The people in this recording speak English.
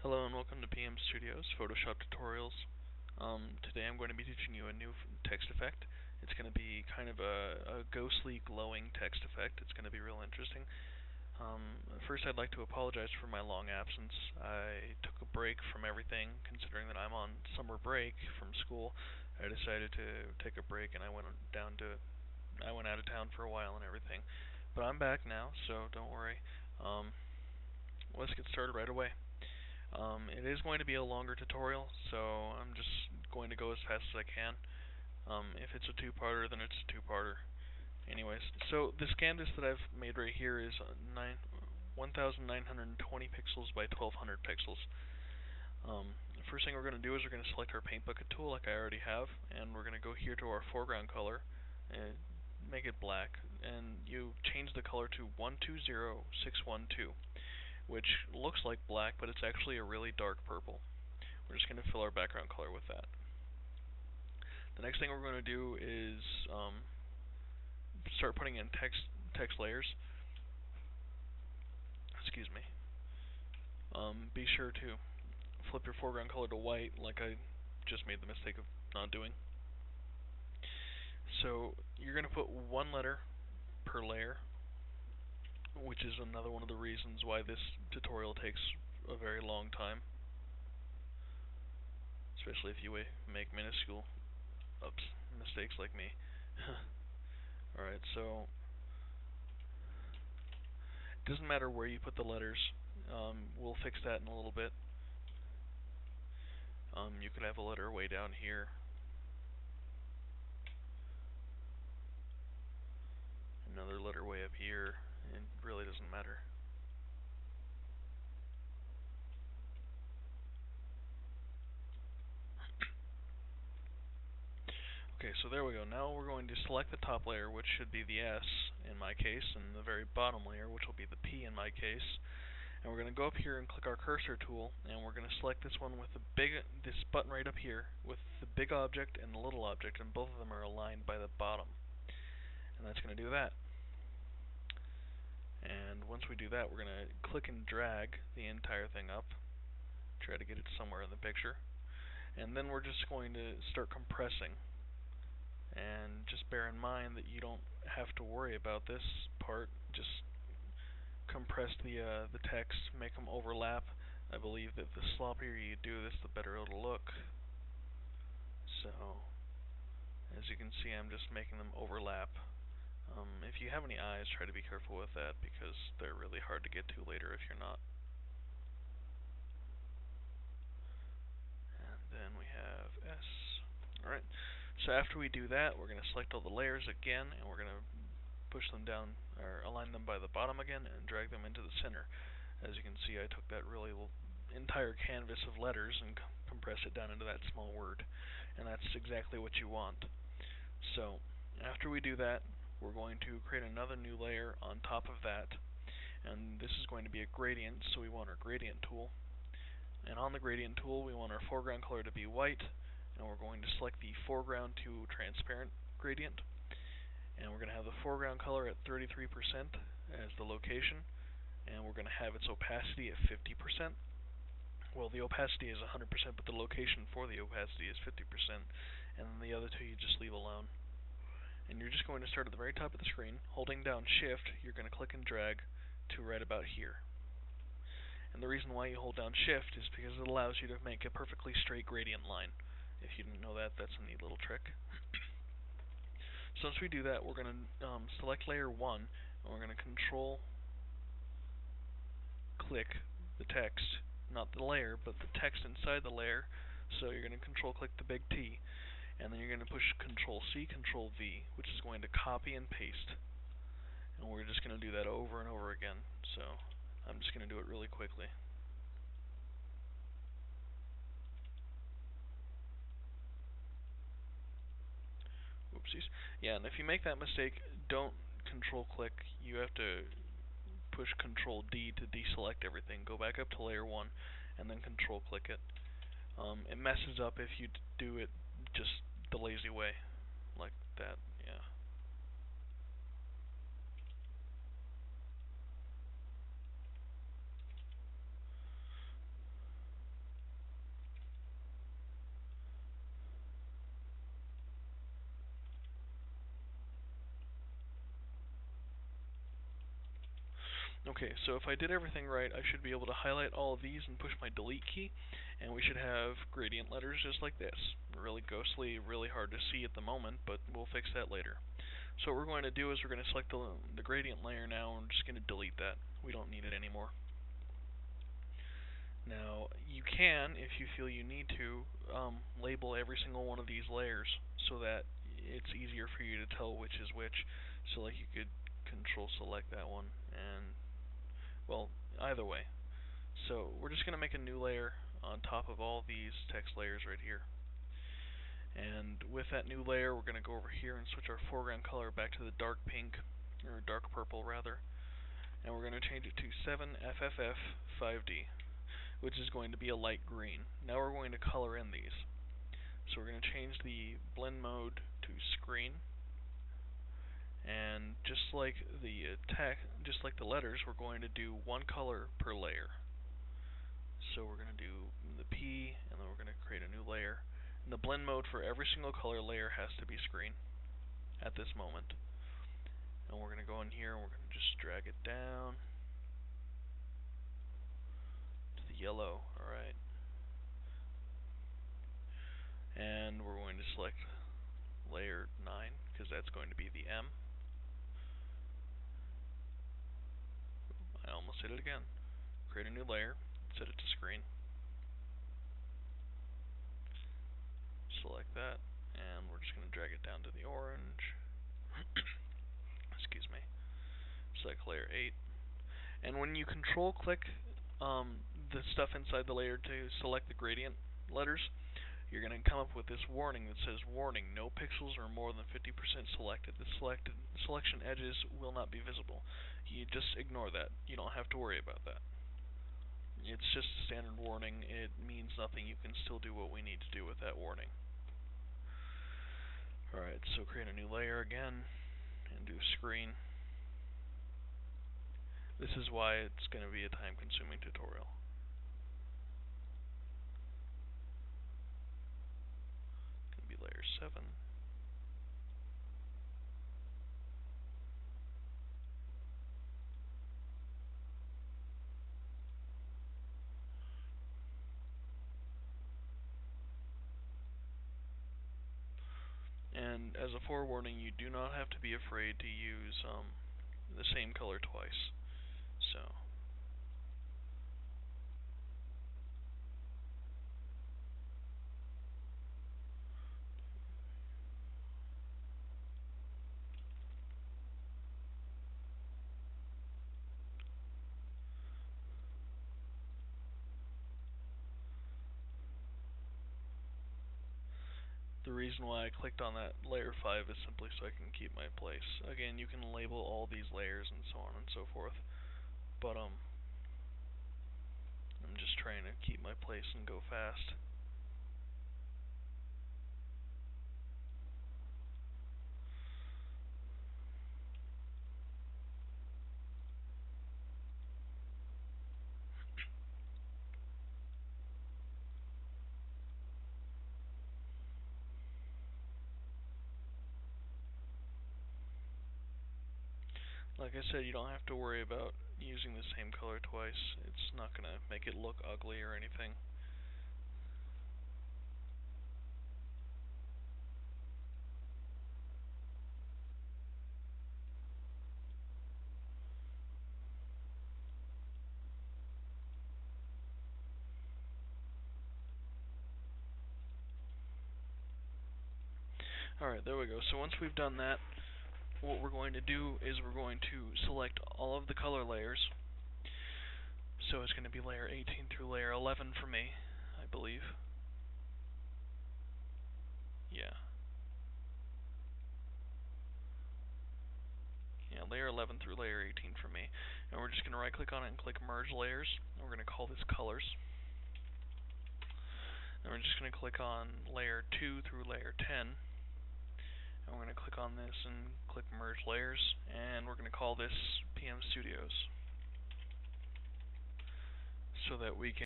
Hello and welcome to PM Studios Photoshop Tutorials. Today I'm going to be teaching you a new text effect. It's going to be kind of a ghostly glowing text effect. It's going to be real interesting. First I'd like to apologize for my long absence. I took a break from everything, considering that I'm on summer break from school. I decided to take a break and I went out of town for a while and everything. But I'm back now, so don't worry. Let's get started right away. It is going to be a longer tutorial, so I'm just going to go as fast as I can. If it's a two-parter, then it's a two-parter. Anyways, so this canvas that I've made right here is 1,920 pixels by 1,200 pixels. The first thing we're going to do is we're going to select our paint bucket tool like I already have, and we're going to go here to our foreground color and make it black, and you change the color to 120612. Which looks like black, but it's actually a really dark purple. We're just going to fill our background color with that. The next thing we're going to do is start putting in text layers. Excuse me. Be sure to flip your foreground color to white, like I just made the mistake of not doing. So you're going to put one letter per layer, which is another one of the reasons why this tutorial takes a very long time, especially if you make minuscule mistakes like me. Alright, so it doesn't matter where you put the letters. We'll fix that in a little bit. You could have a letter way down here, another letter way up here. It really doesn't matter. Okay, so there we go. Now we're going to select the top layer, which should be the S in my case, and the very bottom layer, which will be the P in my case. And we're going to go up here and click our cursor tool, and we're going to select this one with this button right up here with the big object and the little object, and both of them are aligned by the bottom. And that's going to do that. And once we do that, we're going to click and drag the entire thing up, try to get it somewhere in the picture, and then we're just going to start compressing. And just bear in mind that you don't have to worry about this part. Just compress the text, make them overlap. I believe that the sloppier you do this, the better it'll look. So, as you can see, I'm just making them overlap. If you have any eyes, try to be careful with that, because they're really hard to get to later if you're not. And then we have S. Alright, so after we do that, we're going to select all the layers again, and we're going to push them down, or align them by the bottom again, and drag them into the center. As you can see, I took that really entire canvas of letters and compressed it down into that small word, and that's exactly what you want. So, after we do that, we're going to create another new layer on top of that, and this is going to be a gradient, so we want our gradient tool. And on the gradient tool, we want our foreground color to be white, and we're going to select the foreground to transparent gradient. And we're going to have the foreground color at 33% as the location, and we're going to have its opacity at 50%. Well, the opacity is 100%, but the location for the opacity is 50%, and then the other two you just leave alone. And you're just going to start at the very top of the screen, holding down Shift. You're going to click and drag to right about here. And the reason why you hold down Shift is because it allows you to make a perfectly straight gradient line. If you didn't know that, that's a neat little trick. So once we do that, we're going to select layer 1, and we're going to Control-click the text, not the layer, but the text inside the layer. So you're going to Control-click the big T, and then you're going to push Control-C, Control-V, which is going to copy and paste. And we're just going to do that over and over again. So I'm just going to do it really quickly. Oopsies. Yeah, and if you make that mistake, don't Control-click. You have to push Control-D to deselect everything. Go back up to layer 1, and then Control-click it. It messes up if you do it just the lazy way, like that, yeah. Okay, so if I did everything right, I should be able to highlight all of these and push my delete key, and we should have gradient letters just like this. Really ghostly, really hard to see at the moment, but we'll fix that later. So what we're going to do is we're going to select the gradient layer now, and we're just going to delete that. We don't need it anymore. Now, you can, if you feel you need to, label every single one of these layers so that it's easier for you to tell which is which. So like you could control select that one, and well, either way. So we're just going to make a new layer on top of all these text layers right here. And with that new layer, we're going to go over here and switch our foreground color back to the dark pink, or dark purple rather. And we're going to change it to 7FFF5D, which is going to be a light green. Now we're going to color in these. So we're going to change the blend mode to screen. And just like the letters, we're going to do one color per layer. So we're going to do the P, and then we're going to create a new layer. And the blend mode for every single color layer has to be screen at this moment. And we're going to go in here and we're going to just drag it down to the yellow. Alright. And we're going to select layer 9, because that's going to be the M. I almost hit it again. Create a new layer, set it to screen. Select that, and we're just going to drag it down to the orange. Excuse me. Select layer 8. And when you control click the stuff inside the layer to select the gradient letters, you're going to come up with this warning that says, warning, no pixels are more than 50% selected. The selection edges will not be visible. You just ignore that. You don't have to worry about that. It's just a standard warning. It means nothing. You can still do what we need to do with that warning. Alright, so create a new layer again, and do screen. This is why it's going to be a time-consuming tutorial. It's going to be layer 7. And as a forewarning, you do not have to be afraid to use the same color twice. So, the reason why I clicked on that layer 5 is simply so I can keep my place. Again, you can label all these layers and so on and so forth, but I'm just trying to keep my place and go fast. Like I said, you don't have to worry about using the same color twice. It's not going to make it look ugly or anything. Alright, there we go. So once we've done that, what we're going to do is we're going to select all of the color layers. So it's going to be layer 18 through layer 11 for me, I believe. Yeah. Yeah, layer 11 through layer 18 for me. And we're just going to right click on it and click merge layers. And we're going to call this colors. And we're just going to click on layer 2 through layer 10. And we're going to click on this and click merge layers. And we're going to call this PM Studios, so that we can